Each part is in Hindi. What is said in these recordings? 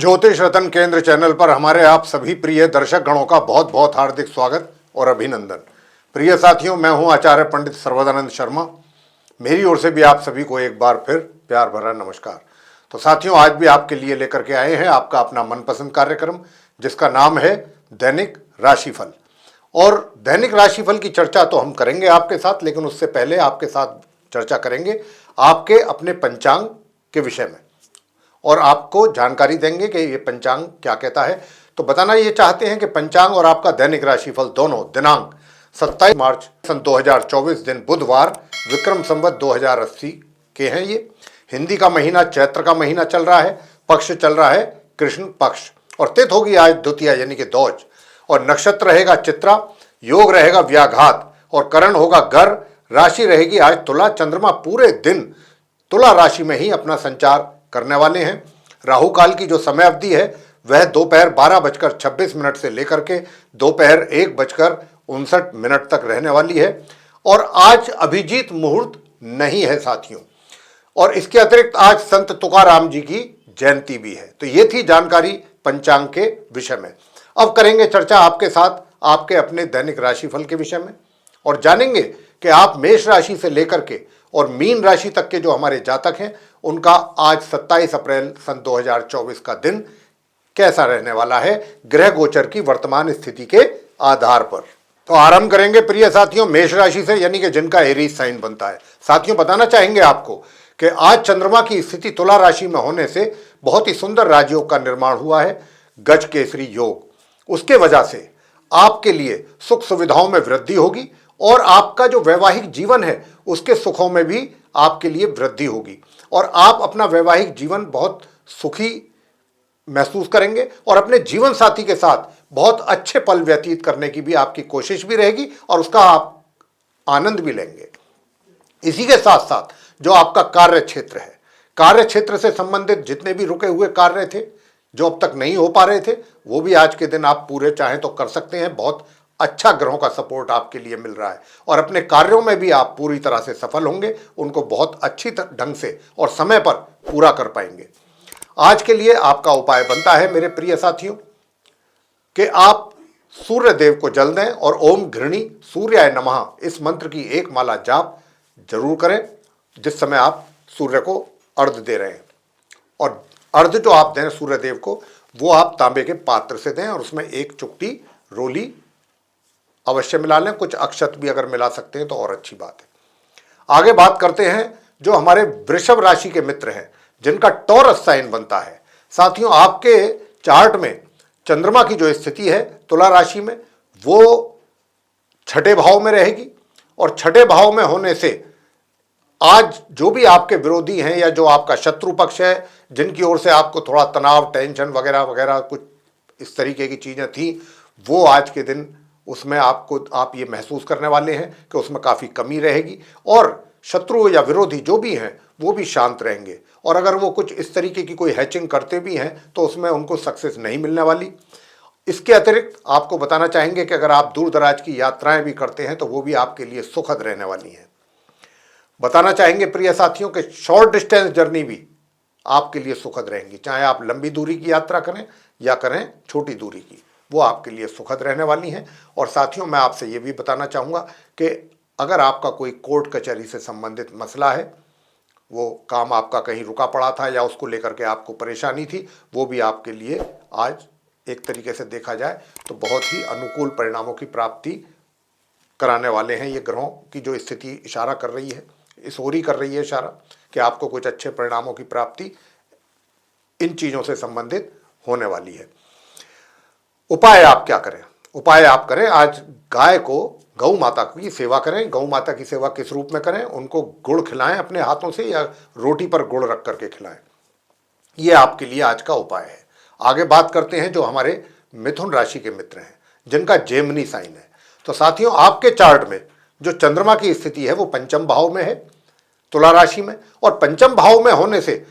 ज्योतिष रतन केंद्र चैनल पर हमारे आप सभी प्रिय दर्शक गणों का बहुत बहुत हार्दिक स्वागत और अभिनंदन। प्रिय साथियों, मैं हूं आचार्य पंडित सर्वदानंद शर्मा। मेरी ओर से भी आप सभी को एक बार फिर प्यार भरा नमस्कार। तो साथियों, आज भी आपके लिए लेकर के आए हैं आपका अपना मनपसंद कार्यक्रम, जिसका नाम है दैनिक राशिफल। और दैनिक राशिफल की चर्चा तो हम करेंगे आपके साथ, लेकिन उससे पहले आपके साथ चर्चा करेंगे आपके अपने पंचांग के विषय में और आपको जानकारी देंगे कि ये पंचांग क्या कहता है। तो बताना ये चाहते हैं कि पंचांग और आपका दैनिक राशिफल दोनों दिनांक 27 मार्च सन 2024 दिन बुधवार विक्रम संवत 2080 के हैं। ये हिंदी का महीना चैत्र का महीना चल रहा है, पक्ष चल रहा है कृष्ण पक्ष, और तिथि होगी आज द्वितीया यानी कि दौज, और नक्षत्र रहेगा चित्रा, योग रहेगा व्याघात और करण होगा गर। राशि रहेगी आज तुला। चंद्रमा पूरे दिन तुला राशि में ही अपना संचार करने वाले हैं। राहु काल की जो समय अवधि है वह दोपहर 12:26 से लेकर के दोपहर 1:59 तक रहने वाली है। और आज अभिजीत मुहूर्त नहीं है साथियों। और इसके अतिरिक्त आज संत तुकाराम जी की जयंती भी है। तो ये थी जानकारी पंचांग के विषय में। अब करेंगे चर्चा आपके साथ आपके अपने दैनिक राशिफल के विषय में और जानेंगे कि आप मेष राशि से लेकर के और मीन राशि तक के जो हमारे जातक हैं उनका आज 27 अप्रैल सन 2024 का दिन कैसा रहने वाला है ग्रह गोचर की वर्तमान स्थिति के आधार पर। तो आरंभ करेंगे प्रिय साथियों मेष राशि से, यानी कि जिनका एरीज साइन बनता है। साथियों, बताना चाहेंगे आपको कि आज चंद्रमा की स्थिति तुला राशि में होने से बहुत ही सुंदर राजयोग का निर्माण हुआ है, गज केसरी योग। उसके वजह से आपके लिए सुख सुविधाओं में वृद्धि होगी और आपका जो वैवाहिक जीवन है उसके सुखों में भी आपके लिए वृद्धि होगी और आप अपना वैवाहिक जीवन बहुत सुखी महसूस करेंगे और अपने जीवन साथी के साथ बहुत अच्छे पल व्यतीत करने की भी आपकी कोशिश भी रहेगी और उसका आप आनंद भी लेंगे। इसी के साथ साथ जो आपका कार्य क्षेत्र है, कार्य क्षेत्र से संबंधित जितने भी रुके हुए कार्य थे जो अब तक नहीं हो पा रहे थे, वो भी आज के दिन आप पूरे चाहें तो कर सकते हैं। बहुत अच्छा ग्रहों का सपोर्ट आपके लिए मिल रहा है और अपने कार्यों में भी आप पूरी तरह से सफल होंगे, उनको बहुत अच्छी ढंग से और समय पर पूरा कर पाएंगे। आज के लिए आपका उपाय बनता है मेरे प्रिय साथियों कि आप सूर्य देव को जल दें और ओम घृणी सूर्याय नमः इस मंत्र की एक माला जाप जरूर करें जिस समय आप सूर्य को अर्घ्य दे रहे हैं। और अर्घ्य जो आप दें सूर्य देव को वो आप तांबे के पात्र से दें और उसमें एक चुटकी रोली अवश्य मिला लें। कुछ अक्षत भी अगर मिला सकते हैं तो और अच्छी बात है। आगे बात करते हैं जो हमारे वृषभ राशि के मित्र हैं जिनका टॉरस साइन बनता है। साथियों, आपके चार्ट में चंद्रमा की जो स्थिति है तुला राशि में वो छठे भाव में रहेगी और छठे भाव में होने से आज जो भी आपके विरोधी हैं या जो आपका शत्रु पक्ष है जिनकी ओर से आपको थोड़ा तनाव टेंशन वगैरह वगैरह कुछ इस तरीके की चीज़ें थी, वो आज के दिन उसमें आप ये महसूस करने वाले हैं कि उसमें काफ़ी कमी रहेगी और शत्रु या विरोधी जो भी हैं वो भी शांत रहेंगे। और अगर वो कुछ इस तरीके की कोई हैचिंग करते भी हैं तो उसमें उनको सक्सेस नहीं मिलने वाली। इसके अतिरिक्त आपको बताना चाहेंगे कि अगर आप दूर दराज की यात्राएं भी करते हैं तो वो भी आपके लिए सुखद रहने वाली हैं। बताना चाहेंगे प्रिय साथियों कि शॉर्ट डिस्टेंस जर्नी भी आपके लिए सुखद रहेंगी, चाहे आप लंबी दूरी की यात्रा करें या करें छोटी दूरी की, वो आपके लिए सुखद रहने वाली हैं। और साथियों, मैं आपसे ये भी बताना चाहूँगा कि अगर आपका कोई कोर्ट कचहरी से संबंधित मसला है, वो काम आपका कहीं रुका पड़ा था या उसको लेकर के आपको परेशानी थी, वो भी आपके लिए आज एक तरीके से देखा जाए तो बहुत ही अनुकूल परिणामों की प्राप्ति कराने वाले हैं। ये ग्रहों की जो स्थिति इशारा कर रही है, इस ओर ही कर रही है इशारा कि आपको कुछ अच्छे परिणामों की प्राप्ति इन चीज़ों से संबंधित होने वाली है। उपाय आप क्या करें? उपाय आप करें आज गाय को गौ माता की सेवा करें। गौ माता की सेवा किस रूप में करें? उनको गुड़ खिलाएं अपने हाथों से या रोटी पर गुड़ रख करके खिलाएं। ये आपके लिए आज का उपाय है। आगे बात करते हैं जो हमारे मिथुन राशि के मित्र हैं जिनका जेमिनी साइन है। तो साथियों, आपके चार्ट में जो चंद्रमा की स्थिति है वो पंचम भाव में है तुला राशि में, और पंचम भाव में होने से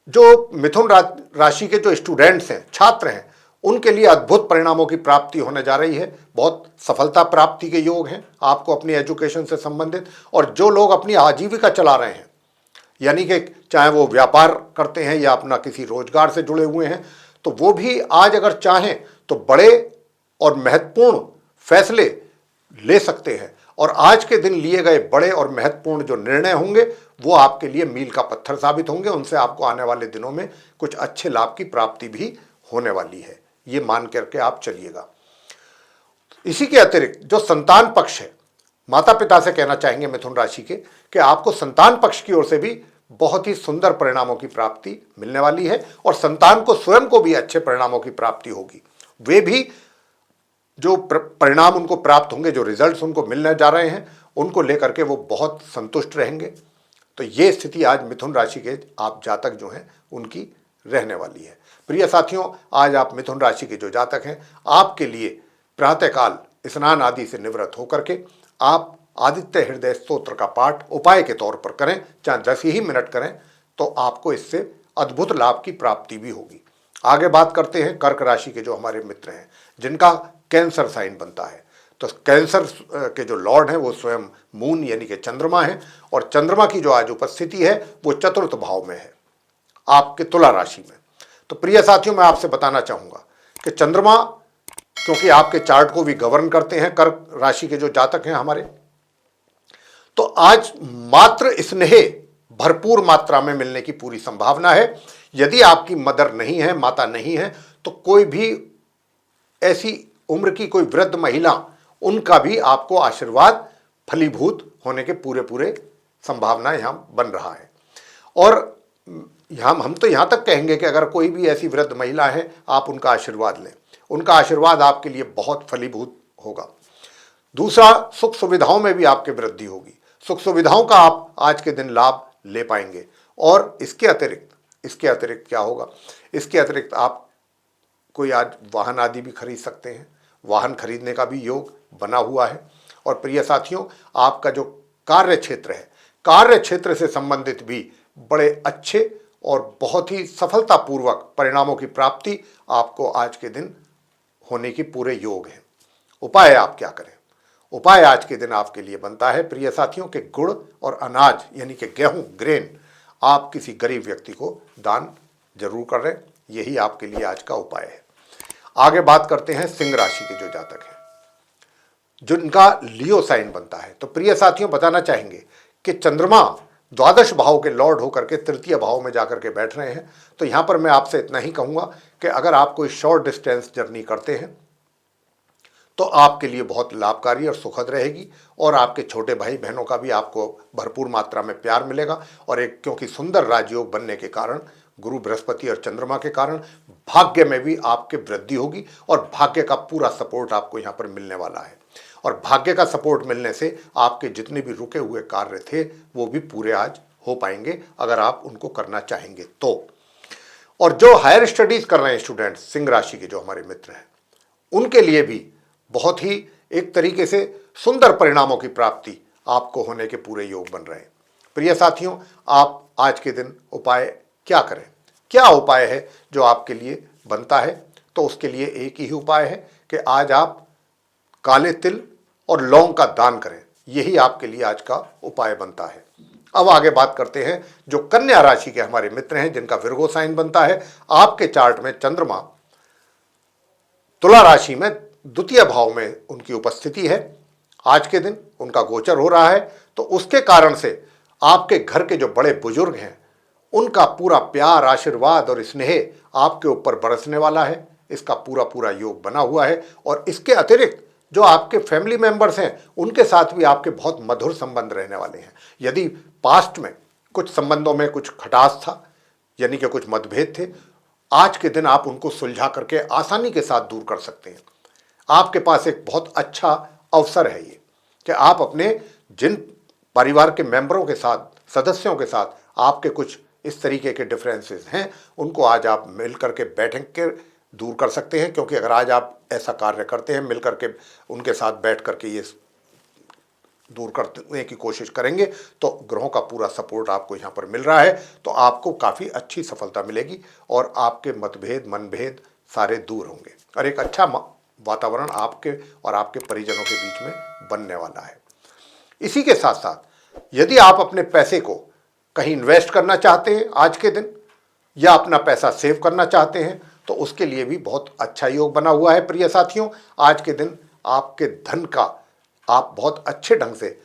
जो मिथुन राशि के जो स्टूडेंट्स हैं, छात्र हैं, उनके लिए अद्भुत परिणामों की प्राप्ति होने जा रही है। बहुत सफलता प्राप्ति के योग हैं आपको अपनी एजुकेशन से संबंधित। और जो लोग अपनी आजीविका चला रहे हैं, यानी कि चाहे वो व्यापार करते हैं या अपना किसी रोजगार से जुड़े हुए हैं, तो वो भी आज अगर चाहें तो बड़े और महत्वपूर्ण फैसले ले सकते हैं। और आज के दिन लिए गए बड़े और महत्वपूर्ण जो निर्णय होंगे वो आपके लिए मील का पत्थर साबित होंगे। उनसे आपको आने वाले दिनों में कुछ अच्छे लाभ की प्राप्ति भी होने वाली है, ये मान करके आप चलिएगा। इसी के अतिरिक्त जो संतान पक्ष है, माता पिता से कहना चाहेंगे मिथुन राशि के कि आपको संतान पक्ष की ओर से भी बहुत ही सुंदर परिणामों की प्राप्ति मिलने वाली है और संतान को स्वयं को भी अच्छे परिणामों की प्राप्ति होगी। वे भी जो परिणाम उनको प्राप्त होंगे, जो रिजल्ट्स उनको मिलने जा रहे हैं, उनको लेकर के वो बहुत संतुष्ट रहेंगे। तो ये स्थिति आज मिथुन राशि के आप जातक जो हैं उनकी रहने वाली है। प्रिय साथियों, आज आप मिथुन राशि के जो जातक हैं, आपके लिए प्रातःकाल स्नान आदि से निवृत्त होकर के आप आदित्य हृदय स्तोत्र का पाठ उपाय के तौर पर करें, चाहे 10 ही मिनट करें, तो आपको इससे अद्भुत लाभ की प्राप्ति भी होगी। आगे बात करते हैं कर्क राशि के जो हमारे मित्र हैं, जिनका कैंसर साइन बनता है। तो कैंसर के जो लॉर्ड हैं वो स्वयं मून यानी कि चंद्रमा है, और चंद्रमा की जो आज उपस्थिति है वो चतुर्थ भाव में है, आपके तुला राशि में। तो प्रिय साथियों, मैं आपसे बताना चाहूंगा कि चंद्रमा क्योंकि आपके चार्ट को भी गवर्न करते हैं कर्क राशि के जो जातक हैं हमारे, तो आज मात्र स्नेह भरपूर मात्रा में मिलने की पूरी संभावना है। यदि आपकी मदर नहीं है, माता नहीं है, तो कोई भी ऐसी उम्र की कोई वृद्ध महिला, उनका भी आपको आशीर्वाद फलीभूत होने के पूरे पूरे संभावना यहां बन रहा है। और हम तो यहां तक कहेंगे कि अगर कोई भी ऐसी वृद्ध महिला है, आप उनका आशीर्वाद लें, उनका आशीर्वाद आपके लिए बहुत फलीभूत होगा। दूसरा, सुख सुविधाओं में भी आपकी वृद्धि होगी, सुख सुविधाओं का आप आज के दिन लाभ ले पाएंगे। और इसके अतिरिक्त क्या होगा, इसके अतिरिक्त आप कोई आज वाहन आदि भी खरीद सकते हैं, वाहन खरीदने का भी योग बना हुआ है। और प्रिय साथियों, आपका जो कार्य क्षेत्र है, कार्य क्षेत्र से संबंधित भी बड़े अच्छे और बहुत ही सफलतापूर्वक परिणामों की प्राप्ति आपको आज के दिन होने की पूरे योग है। उपाय आप क्या करें? उपाय आज के दिन आपके लिए बनता है प्रिय साथियों के गुड़ और अनाज यानी कि गेहूं, ग्रेन, आप किसी गरीब व्यक्ति को दान जरूर करें, यही आपके लिए आज का उपाय है। आगे बात करते हैं सिंह राशि के जो जातक हैं, जिनका लियो साइन बनता है। तो प्रिय साथियों, बताना चाहेंगे कि चंद्रमा द्वादश भाव के लॉर्ड होकर के तृतीय भाव में जाकर के बैठ रहे हैं। तो यहां पर मैं आपसे इतना ही कहूंगा कि अगर आप कोई शॉर्ट डिस्टेंस जर्नी करते हैं तो आपके लिए बहुत लाभकारी और सुखद रहेगी, और आपके छोटे भाई बहनों का भी आपको भरपूर मात्रा में प्यार मिलेगा। और एक क्योंकि सुंदर राजयोग बनने के कारण, गुरु बृहस्पति और चंद्रमा के कारण भाग्य में भी आपके वृद्धि होगी, और भाग्य का पूरा सपोर्ट आपको यहाँ पर मिलने वाला है। और भाग्य का सपोर्ट मिलने से आपके जितने भी रुके हुए कार्य थे वो भी पूरे आज हो पाएंगे, अगर आप उनको करना चाहेंगे तो। और जो हायर स्टडीज कर रहे हैं स्टूडेंट्स, सिंह राशि के जो हमारे मित्र हैं, उनके लिए भी बहुत ही एक तरीके से सुंदर परिणामों की प्राप्ति आपको होने के पूरे योग बन रहे हैं। प्रिय साथियों, आप आज के दिन उपाय क्या करें? क्या उपाय है जो आपके लिए बनता है? तो उसके लिए एक ही उपाय है कि आज आप काले तिल और लौंग का दान करें, यही आपके लिए आज का उपाय बनता है। अब आगे बात करते हैं जो कन्या राशि के हमारे मित्र हैं, जिनका विर्गो साइन बनता है। आपके चार्ट में चंद्रमा तुला राशि में द्वितीय भाव में उनकी उपस्थिति है, आज के दिन उनका गोचर हो रहा है। तो उसके कारण से आपके घर के जो बड़े बुजुर्ग हैं, उनका पूरा प्यार, आशीर्वाद और स्नेह आपके ऊपर बरसने वाला है। इसका पूरा पूरा योग बना हुआ है। और इसके अतिरिक्त जो आपके फैमिली मेंबर्स हैं, उनके साथ भी आपके बहुत मधुर संबंध रहने वाले हैं। यदि पास्ट में कुछ संबंधों में कुछ खटास था, यानी कि कुछ मतभेद थे, आज के दिन आप उनको सुलझा करके आसानी के साथ दूर कर सकते हैं। आपके पास एक बहुत अच्छा अवसर है ये कि आप अपने जिन परिवार के मेंबरों के साथ, सदस्यों के साथ आपके कुछ इस तरीके के डिफरेंसेस हैं, उनको आज आप मिल करके बैठ के दूर कर सकते हैं। क्योंकि अगर आज आप ऐसा कार्य करते हैं, मिल करके उनके साथ बैठ करके ये दूर करने की कोशिश करेंगे, तो ग्रहों का पूरा सपोर्ट आपको यहाँ पर मिल रहा है। तो आपको काफ़ी अच्छी सफलता मिलेगी और आपके मतभेद, मनभेद सारे दूर होंगे और एक अच्छा वातावरण आपके और आपके परिजनों के बीच में बनने वाला है। इसी के साथ साथ यदि आप अपने पैसे को कहीं इन्वेस्ट करना चाहते हैं आज के दिन, या अपना पैसा सेव करना चाहते हैं, तो उसके लिए भी बहुत अच्छा योग बना हुआ है प्रिय साथियों। आज के दिन आपके धन का आप बहुत अच्छे ढंग से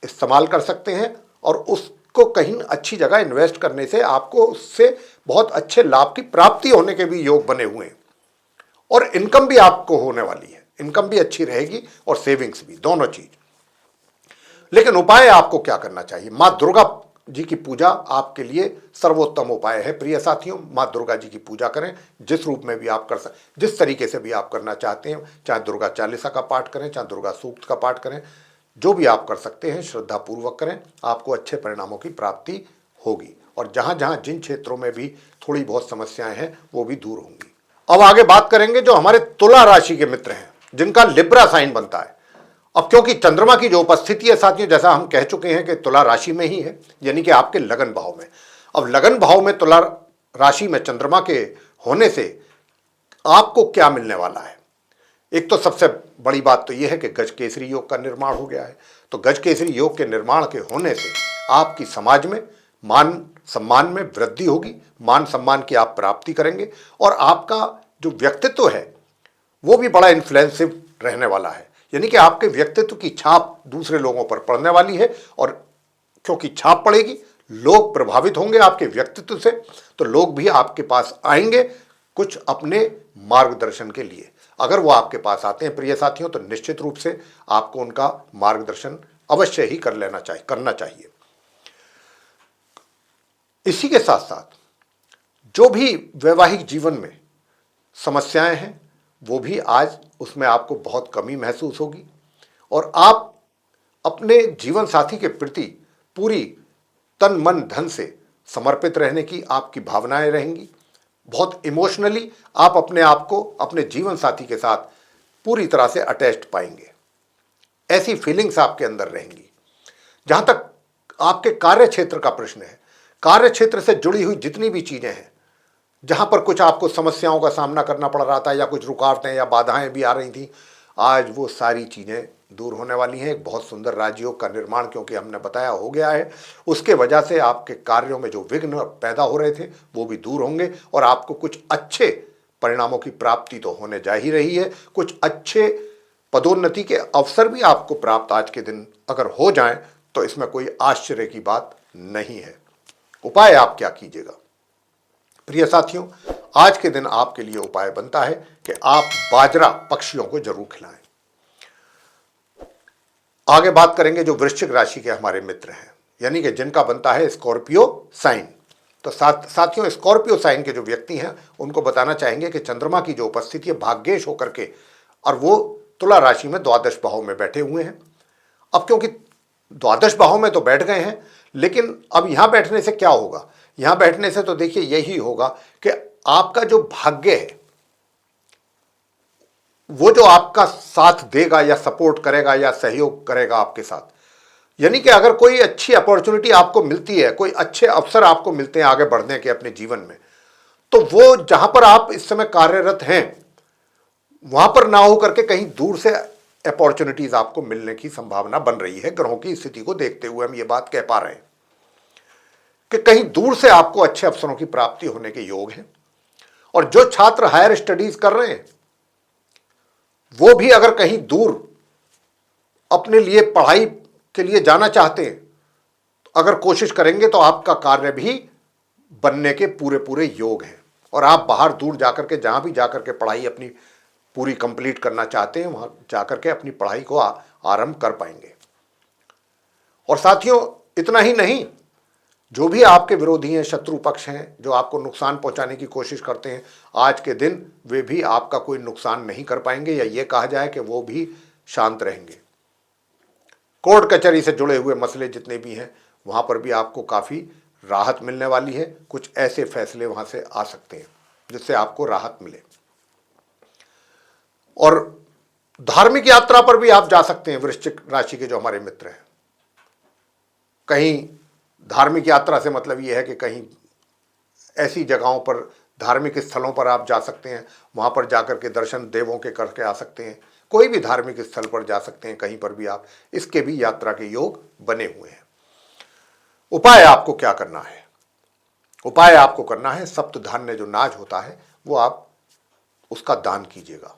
इस्तेमाल कर सकते हैं और उसको कहीं अच्छी जगह इन्वेस्ट करने से आपको उससे बहुत अच्छे लाभ की प्राप्ति होने के भी योग बने हुए हैं। और इनकम भी आपको होने वाली है, इनकम भी अच्छी रहेगी और सेविंग्स भी, दोनों चीज। लेकिन उपाय आपको क्या करना चाहिए? माँ दुर्गा जी की पूजा आपके लिए सर्वोत्तम उपाय है प्रिय साथियों। माँ दुर्गा जी की पूजा करें, जिस रूप में भी आप कर सकते, जिस तरीके से भी आप करना चाहते हैं, चाहे दुर्गा चालीसा का पाठ करें, चाहे दुर्गा सूक्त का पाठ करें, जो भी आप कर सकते हैं श्रद्धापूर्वक करें, आपको अच्छे परिणामों की प्राप्ति होगी। और जहां जहां जिन क्षेत्रों में भी थोड़ी बहुत समस्याएं हैं वो भी दूर होंगी। अब आगे बात करेंगे जो हमारे तुला राशि के मित्र हैं, जिनका लिब्रा साइन बनता है। अब क्योंकि चंद्रमा की जो उपस्थिति है साथियों, जैसा हम कह चुके हैं कि तुला राशि में ही है, यानी कि आपके लगन भाव में। अब लगन भाव में तुला राशि में चंद्रमा के होने से आपको क्या मिलने वाला है? एक तो सबसे बड़ी बात तो यह है कि गज केसरी योग का निर्माण हो गया है। तो गज केसरी योग के निर्माण के होने से आपकी समाज में मान सम्मान में वृद्धि होगी, मान सम्मान की आप प्राप्ति करेंगे और आपका जो व्यक्तित्व है वो भी बड़ा इन्फ्लुएंसिव रहने वाला है। यानी कि आपके व्यक्तित्व की छाप दूसरे लोगों पर पड़ने वाली है और क्योंकि छाप पड़ेगी, लोग प्रभावित होंगे आपके व्यक्तित्व से, तो लोग भी आपके पास आएंगे कुछ अपने मार्गदर्शन के लिए। अगर वो आपके पास आते हैं प्रिय साथियों, तो निश्चित रूप से आपको उनका मार्गदर्शन अवश्य ही करना चाहिए। इसी के साथ साथ जो भी वैवाहिक जीवन में समस्याएं हैं वो भी आज उसमें आपको बहुत कमी महसूस होगी और आप अपने जीवन साथी के प्रति पूरी तन मन धन से समर्पित रहने की आपकी भावनाएं रहेंगी। बहुत इमोशनली आप अपने आप को अपने जीवन साथी के साथ पूरी तरह से अटैच्ड पाएंगे, ऐसी फीलिंग्स आपके अंदर रहेंगी। जहां तक आपके कार्य क्षेत्र का प्रश्न है, कार्य क्षेत्र से जुड़ी हुई जितनी भी चीजें हैं, जहां पर कुछ आपको समस्याओं का सामना करना पड़ रहा था या कुछ रुकावटें या बाधाएं भी आ रही थी, आज वो सारी चीजें दूर होने वाली हैं। एक बहुत सुंदर राजयोग का निर्माण, क्योंकि हमने बताया, हो गया है। उसके वजह से आपके कार्यों में जो विघ्न पैदा हो रहे थे वो भी दूर होंगे और आपको कुछ अच्छे परिणामों की प्राप्ति तो होने जा ही रही है। कुछ अच्छे पदोन्नति के अवसर भी आपको प्राप्त आज के दिन अगर हो जाएं तो इसमें कोई आश्चर्य की बात नहीं है। उपाय आप क्या कीजिएगा प्रिय साथियों? आज के दिन आपके लिए उपाय बनता है कि आप बाजरा पक्षियों को जरूर खिलाएं। आगे बात करेंगे जो वृश्चिक राशि के हमारे मित्र हैं, यानी कि जिनका बनता है स्कॉर्पियो साइन। तो साथियों, स्कॉर्पियो साइन के जो व्यक्ति हैं उनको बताना चाहेंगे कि चंद्रमा की जो उपस्थिति है भाग्येश होकर के, और वो तुला राशि में द्वादश भाव में बैठे हुए हैं। अब क्योंकि द्वादश भाव में तो बैठ गए हैं, लेकिन अब यहां बैठने से क्या होगा? यहां बैठने से तो देखिए यही होगा कि आपका जो भाग्य है वो जो आपका साथ देगा या सपोर्ट करेगा या सहयोग करेगा आपके साथ, यानी कि अगर कोई अच्छी अपॉर्चुनिटी आपको मिलती है, कोई अच्छे अवसर आपको मिलते हैं आगे बढ़ने के अपने जीवन में, तो वो जहां पर आप इस समय कार्यरत हैं वहां पर ना हो करके कहीं दूर से अपॉर्चुनिटीज आपको मिलने की संभावना बन रही है। ग्रहों की स्थिति को देखते हुए हम ये बात कह पा रहे हैं कि कहीं दूर से आपको अच्छे अवसरों की प्राप्ति होने के योग हैं। और जो छात्र हायर स्टडीज कर रहे हैं वो भी अगर कहीं दूर अपने लिए पढ़ाई के लिए जाना चाहते हैं, अगर कोशिश करेंगे तो आपका कार्य भी बनने के पूरे पूरे योग हैं और आप बाहर दूर जाकर के, जहां भी जाकर के पढ़ाई अपनी पूरी कंप्लीट करना चाहते हैं, वहां जाकर के अपनी पढ़ाई को आरंभ कर पाएंगे। और साथियों, इतना ही नहीं, जो भी आपके विरोधी हैं, शत्रु पक्ष हैं, जो आपको नुकसान पहुंचाने की कोशिश करते हैं, आज के दिन वे भी आपका कोई नुकसान नहीं कर पाएंगे, या ये कहा जाए कि वो भी शांत रहेंगे। कोर्ट कचहरी से जुड़े हुए मसले जितने भी हैं वहां पर भी आपको काफी राहत मिलने वाली है। कुछ ऐसे फैसले वहां से आ सकते हैं जिससे आपको राहत मिले। और धार्मिक यात्रा पर भी आप जा सकते हैं वृश्चिक राशि के जो हमारे मित्र हैं। कहीं धार्मिक यात्रा से मतलब यह है कि कहीं ऐसी जगहों पर, धार्मिक स्थलों पर आप जा सकते हैं, वहां पर जाकर के दर्शन देवों के करके आ सकते हैं। कोई भी धार्मिक स्थल पर जा सकते हैं, कहीं पर भी आप, इसके भी यात्रा के योग बने हुए हैं। उपाय आपको क्या करना है? उपाय आपको करना है, सप्त धान्य जो नाज होता है वो आप उसका दान कीजिएगा।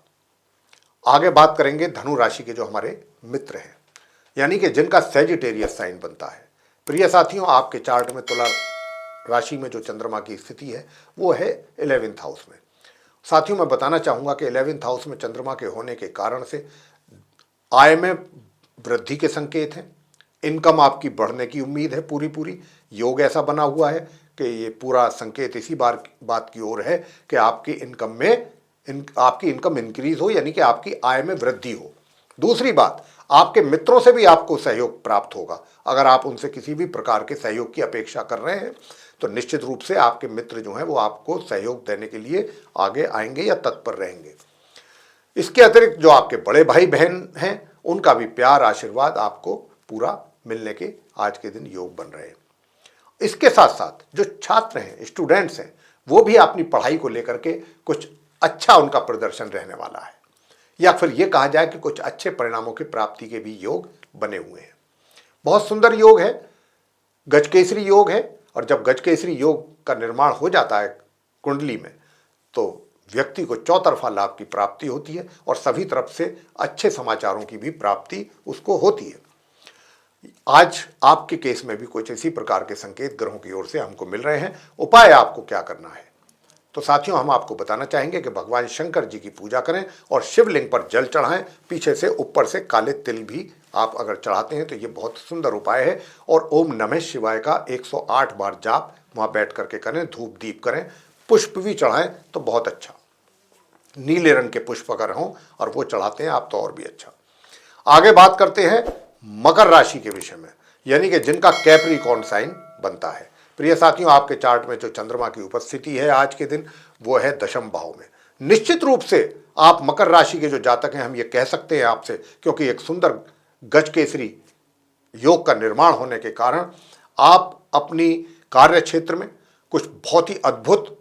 आगे बात करेंगे धनु राशि के जो हमारे मित्र हैं, यानी कि जिनका सैजिटेरियस साइन बनता है। प्रिय साथियों, आपके चार्ट में तुला राशि में जो चंद्रमा की स्थिति है वो है 11th हाउस में। साथियों, मैं बताना चाहूँगा कि 11th हाउस में चंद्रमा के होने के कारण से आय में वृद्धि के संकेत हैं। इनकम आपकी बढ़ने की उम्मीद है। पूरी योग ऐसा बना हुआ है कि ये पूरा संकेत इसी बात की ओर है कि आपकी इनकम इंक्रीज हो, यानी कि आपकी आय में वृद्धि हो। दूसरी बात, आपके मित्रों से भी आपको सहयोग प्राप्त होगा। अगर आप उनसे किसी भी प्रकार के सहयोग की अपेक्षा कर रहे हैं तो निश्चित रूप से आपके मित्र जो हैं वो आपको सहयोग देने के लिए आगे आएंगे या तत्पर रहेंगे। इसके अतिरिक्त जो आपके बड़े भाई बहन हैं उनका भी प्यार आशीर्वाद आपको पूरा मिलने के आज के दिन योग बन रहे हैं। इसके साथ साथ जो छात्र हैं, स्टूडेंट्स हैं, वो भी अपनी पढ़ाई को लेकर के कुछ अच्छा उनका प्रदर्शन रहने वाला है, या फिर ये कहा जाए कि कुछ अच्छे परिणामों की प्राप्ति के भी योग बने हुए हैं। बहुत सुंदर योग है, गजकेसरी योग है। और जब गजकेसरी योग का निर्माण हो जाता है कुंडली में तो व्यक्ति को चौतरफा लाभ की प्राप्ति होती है और सभी तरफ से अच्छे समाचारों की भी प्राप्ति उसको होती है। आज आपके केस में भी कुछ इसी प्रकार के संकेत ग्रहों की ओर से हमको मिल रहे हैं। उपाय आपको क्या करना है? तो साथियों, हम आपको बताना चाहेंगे कि भगवान शंकर जी की पूजा करें और शिवलिंग पर जल चढ़ाएं। पीछे से ऊपर से काले तिल भी आप अगर चढ़ाते हैं तो ये बहुत सुंदर उपाय है। और ओम नमः शिवाय का 108 बार जाप वहाँ बैठ करके करें, धूप दीप करें, पुष्प भी चढ़ाएं तो बहुत अच्छा। नीले रंग के पुष्प अगर हों और वो चढ़ाते हैं आप तो और भी अच्छा। आगे बात करते हैं मकर राशि के विषय में, यानी कि जिनका कैप्रिकॉर्न साइन बनता है। प्रिय साथियों, आपके चार्ट में जो चंद्रमा की उपस्थिति है आज के दिन वो है दशम भाव में। निश्चित रूप से आप मकर राशि के जो जातक हैं, हम ये कह सकते हैं आपसे, क्योंकि एक सुंदर गजकेसरी योग का निर्माण होने के कारण आप अपनी कार्य क्षेत्र में कुछ बहुत ही अद्भुत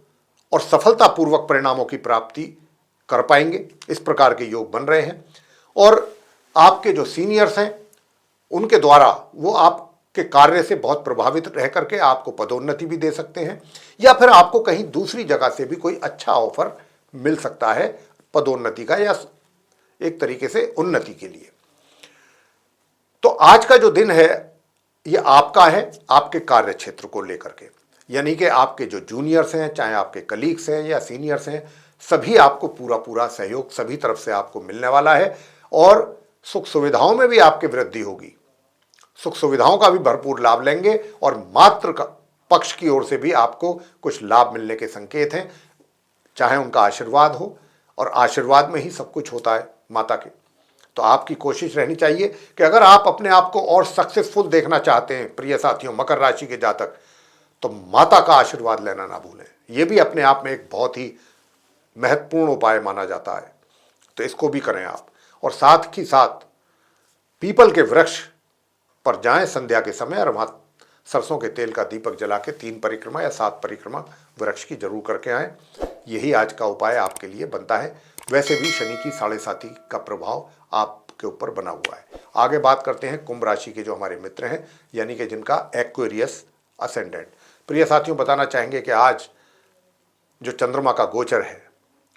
और सफलतापूर्वक परिणामों की प्राप्ति कर पाएंगे। इस प्रकार के योग बन रहे हैं। और आपके जो सीनियर्स हैं उनके द्वारा वो आपके कार्य से बहुत प्रभावित रह करके आपको पदोन्नति भी दे सकते हैं, या फिर आपको कहीं दूसरी जगह से भी कोई अच्छा ऑफर मिल सकता है पदोन्नति का या एक तरीके से उन्नति के लिए। तो आज का जो दिन है ये आपका है, आपके कार्य क्षेत्र को लेकर के, यानी कि आपके जो जूनियर्स हैं, चाहे आपके कलीग्स हैं या सीनियर्स हैं, सभी आपको पूरा सहयोग सभी तरफ से आपको मिलने वाला है। और सुख सुविधाओं में भी आपकी वृद्धि होगी, सुख सुविधाओं का भी भरपूर लाभ लेंगे। और मातृ पक्ष की ओर से भी आपको कुछ लाभ मिलने के संकेत हैं, चाहे उनका आशीर्वाद हो, और आशीर्वाद में ही सब कुछ होता है माता के। तो आपकी कोशिश रहनी चाहिए कि अगर आप अपने आप को और सक्सेसफुल देखना चाहते हैं प्रिय साथियों मकर राशि के जातक, तो माता का आशीर्वाद लेना ना भूलें। यह भी अपने आप में एक बहुत ही महत्वपूर्ण उपाय माना जाता है, तो इसको भी करें आप। और साथ ही साथ पीपल के वृक्ष पर जाएं संध्या के समय और वहां सरसों के तेल का दीपक जला के 3 परिक्रमा या 7 परिक्रमा वृक्ष की जरूर करके आएं। यही आज का उपाय आपके लिए बनता है। वैसे भी शनि की 7.5 का प्रभाव आपके ऊपर बना हुआ है। आगे बात करते हैं कुंभ राशि के जो हमारे मित्र हैं, यानी कि जिनका एक्वेरियस असेंडेंट। प्रिय साथियों, बताना चाहेंगे कि आज जो चंद्रमा का गोचर है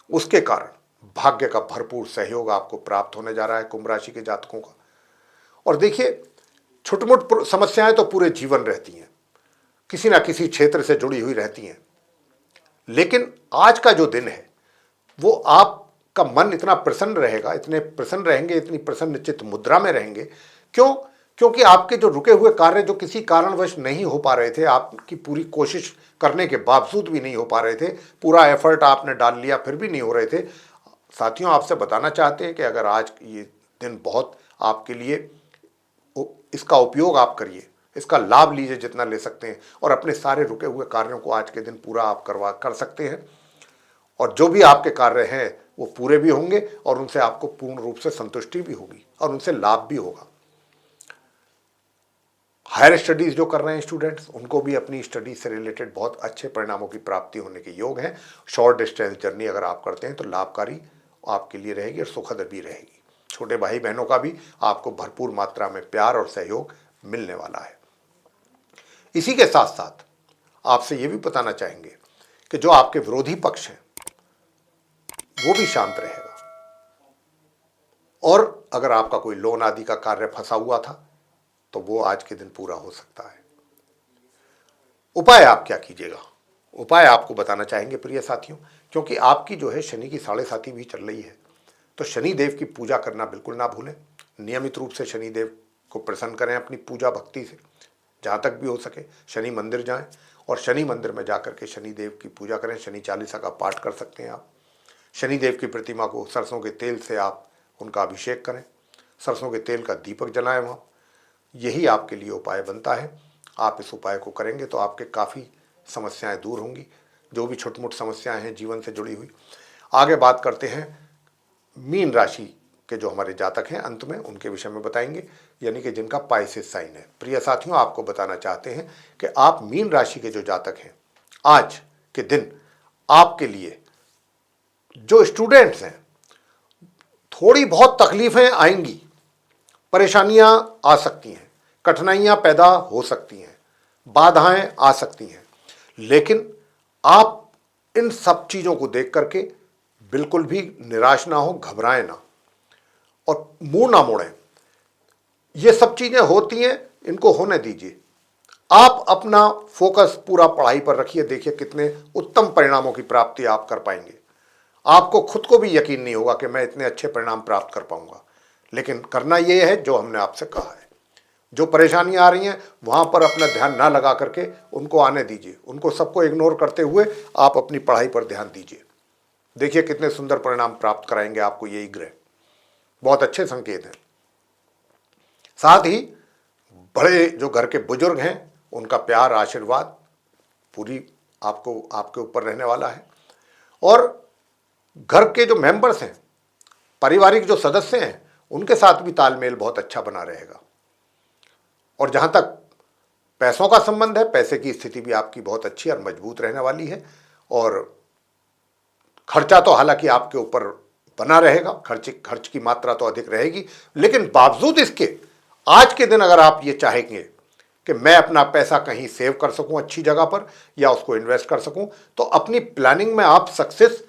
उसके कारण भाग्य का भरपूर सहयोग आपको प्राप्त होने जा रहा है कुंभ राशि के जातकों का। और देखिए, छोटी-मोटी समस्याएं तो पूरे जीवन रहती हैं, किसी ना किसी क्षेत्र से जुड़ी हुई रहती हैं, लेकिन आज का जो दिन है वो आपका मन इतना प्रसन्न रहेगा, इतने प्रसन्न रहेंगे, इतनी प्रसन्नचित्त मुद्रा में रहेंगे। क्यों? क्योंकि आपके जो रुके हुए कार्य जो किसी कारणवश नहीं हो पा रहे थे, आपकी पूरी कोशिश करने के बावजूद भी नहीं हो पा रहे थे, पूरा एफर्ट आपने डाल लिया फिर भी नहीं हो रहे थे। साथियों, आपसे बताना चाहते हैं कि अगर आज ये दिन बहुत आपके लिए, इसका उपयोग आप करिए, इसका लाभ लीजिए जितना ले सकते हैं, और अपने सारे रुके हुए कार्यों को आज के दिन पूरा आप कर सकते हैं। और जो भी आपके कार्य हैं वो पूरे भी होंगे और उनसे आपको पूर्ण रूप से संतुष्टि भी होगी और उनसे लाभ भी होगा। हायर स्टडीज जो कर रहे हैं स्टूडेंट्स, उनको भी अपनी स्टडीज से रिलेटेड बहुत अच्छे परिणामों की प्राप्ति होने के योग हैं। शॉर्ट डिस्टेंस जर्नी अगर आप करते हैं तो लाभकारी आपके लिए रहेगी और सुखद भी रहेगी। छोटे भाई बहनों का भी आपको भरपूर मात्रा में प्यार और सहयोग मिलने वाला है। इसी के साथ साथ आपसे ये भी बताना चाहेंगे कि जो आपके विरोधी पक्ष हैं वो भी शांत रहेगा। और अगर आपका कोई लोन आदि का कार्य फंसा हुआ था तो वो आज के दिन पूरा हो सकता है। उपाय आप क्या कीजिएगा? उपाय आपको बताना चाहेंगे प्रिय साथियों, क्योंकि आपकी जो है शनि की साढ़े साती भी चल रही है, तो शनि देव की पूजा करना बिल्कुल ना भूलें। नियमित रूप से शनि देव को प्रसन्न करें अपनी पूजा भक्ति से। जहाँ तक भी हो सके शनि मंदिर जाएं और शनि मंदिर में जाकर के शनि देव की पूजा करें। शनि चालीसा का पाठ कर सकते हैं आप। शनि देव की प्रतिमा को सरसों के तेल से आप उनका अभिषेक करें, सरसों के तेल का दीपक जलाएं वहाँ। यही आपके लिए उपाय बनता है। आप इस उपाय को करेंगे तो आपके काफ़ी समस्याएं दूर होंगी, जो भी छोटी मोटी समस्याएं हैं जीवन से जुड़ी हुई। आगे बात करते हैं मीन राशि के जो हमारे जातक हैं, अंत में उनके विषय में बताएंगे, यानी कि जिनका पाइसेस साइन है। प्रिय साथियों, आपको बताना चाहते हैं कि आप मीन राशि के जो जातक हैं, आज के दिन आपके लिए जो स्टूडेंट्स हैं, थोड़ी बहुत तकलीफें आएंगी, परेशानियां आ सकती हैं, कठिनाइयां पैदा हो सकती हैं, बाधाएं आ सकती हैं, लेकिन आप इन सब चीज़ों को देख करके बिल्कुल भी निराश ना हो, घबराएं ना और मुंह ना मोड़ें। ये सब चीज़ें होती हैं, इनको होने दीजिए। आप अपना फोकस पूरा पढ़ाई पर रखिए। देखिए कितने उत्तम परिणामों की प्राप्ति आप कर पाएंगे। आपको खुद को भी यकीन नहीं होगा कि मैं इतने अच्छे परिणाम प्राप्त कर पाऊंगा, लेकिन करना ये है जो हमने आपसे कहा है। जो परेशानियां आ रही हैं वहां पर अपना ध्यान ना लगा करके उनको आने दीजिए, उनको सबको इग्नोर करते हुए आप अपनी पढ़ाई पर ध्यान दीजिए। देखिए कितने सुंदर परिणाम प्राप्त कराएंगे आपको यही ग्रह। बहुत अच्छे संकेत हैं। साथ ही बड़े जो घर के बुजुर्ग हैं, उनका प्यार आशीर्वाद पूरी आपको आपके ऊपर रहने वाला है। और घर के जो मेंबर्स हैं, पारिवारिक जो सदस्य हैं, उनके साथ भी तालमेल बहुत अच्छा बना रहेगा। और जहां तक पैसों का संबंध है, पैसे की स्थिति भी आपकी बहुत अच्छी और मजबूत रहने वाली है। और खर्चा तो हालांकि आपके ऊपर बना रहेगा, खर्च की मात्रा तो अधिक रहेगी, लेकिन बावजूद इसके आज के दिन अगर आप ये चाहेंगे कि मैं अपना पैसा कहीं सेव कर सकूं अच्छी जगह पर या उसको इन्वेस्ट कर सकूं, तो अपनी प्लानिंग में आप सक्सेस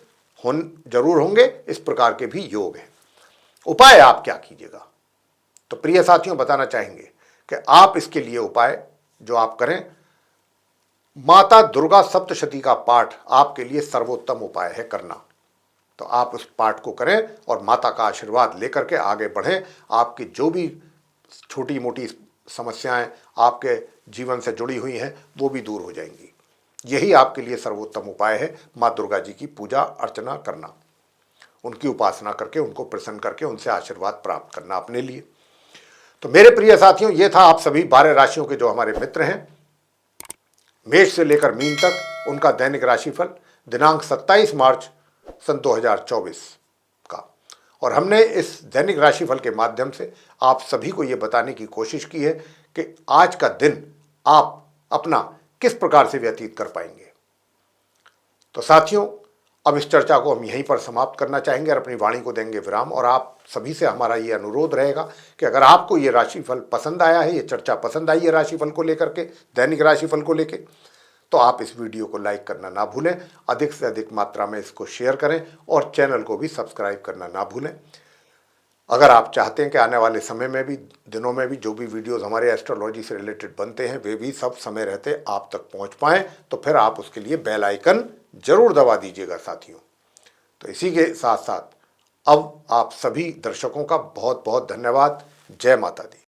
जरूर होंगे। इस प्रकार के भी योग हैं। उपाय आप क्या कीजिएगा? तो प्रिय साथियों, बताना चाहेंगे कि आप इसके लिए उपाय जो आप करें, माता दुर्गा सप्तशती का पाठ आपके लिए सर्वोत्तम उपाय है करना। तो आप उस पाठ को करें और माता का आशीर्वाद लेकर के आगे बढ़ें। आपकी जो भी छोटी मोटी समस्याएं आपके जीवन से जुड़ी हुई हैं वो भी दूर हो जाएंगी। यही आपके लिए सर्वोत्तम उपाय है, माँ दुर्गा जी की पूजा अर्चना करना, उनकी उपासना करके, उनको प्रसन्न करके उनसे आशीर्वाद प्राप्त करना अपने लिए। तो मेरे प्रिय साथियों, ये था आप सभी 12 राशियों के जो हमारे मित्र हैं, मेष से लेकर मीन तक, उनका दैनिक राशिफल दिनांक 27 मार्च सन 2024 का। और हमने इस दैनिक राशिफल के माध्यम से आप सभी को ये बताने की कोशिश की है कि आज का दिन आप अपना किस प्रकार से व्यतीत कर पाएंगे। तो साथियों, अब इस चर्चा को हम यहीं पर समाप्त करना चाहेंगे और अपनी वाणी को देंगे विराम। और आप सभी से हमारा ये अनुरोध रहेगा कि अगर आपको ये राशिफल पसंद आया है, ये चर्चा पसंद आई है राशिफल को लेकर के, दैनिक राशिफल को लेकर, तो आप इस वीडियो को लाइक करना ना भूलें, अधिक से अधिक मात्रा में इसको शेयर करें और चैनल को भी सब्सक्राइब करना ना भूलें। अगर आप चाहते हैं कि आने वाले समय में भी, दिनों में भी जो भी वीडियोस हमारे एस्ट्रोलॉजी से रिलेटेड बनते हैं वे भी सब समय रहते आप तक पहुंच पाएं, तो फिर आप उसके लिए बेल आइकन जरूर दबा दीजिएगा साथियों। तो इसी के साथ साथ अब आप सभी दर्शकों का बहुत बहुत धन्यवाद। जय माता दी।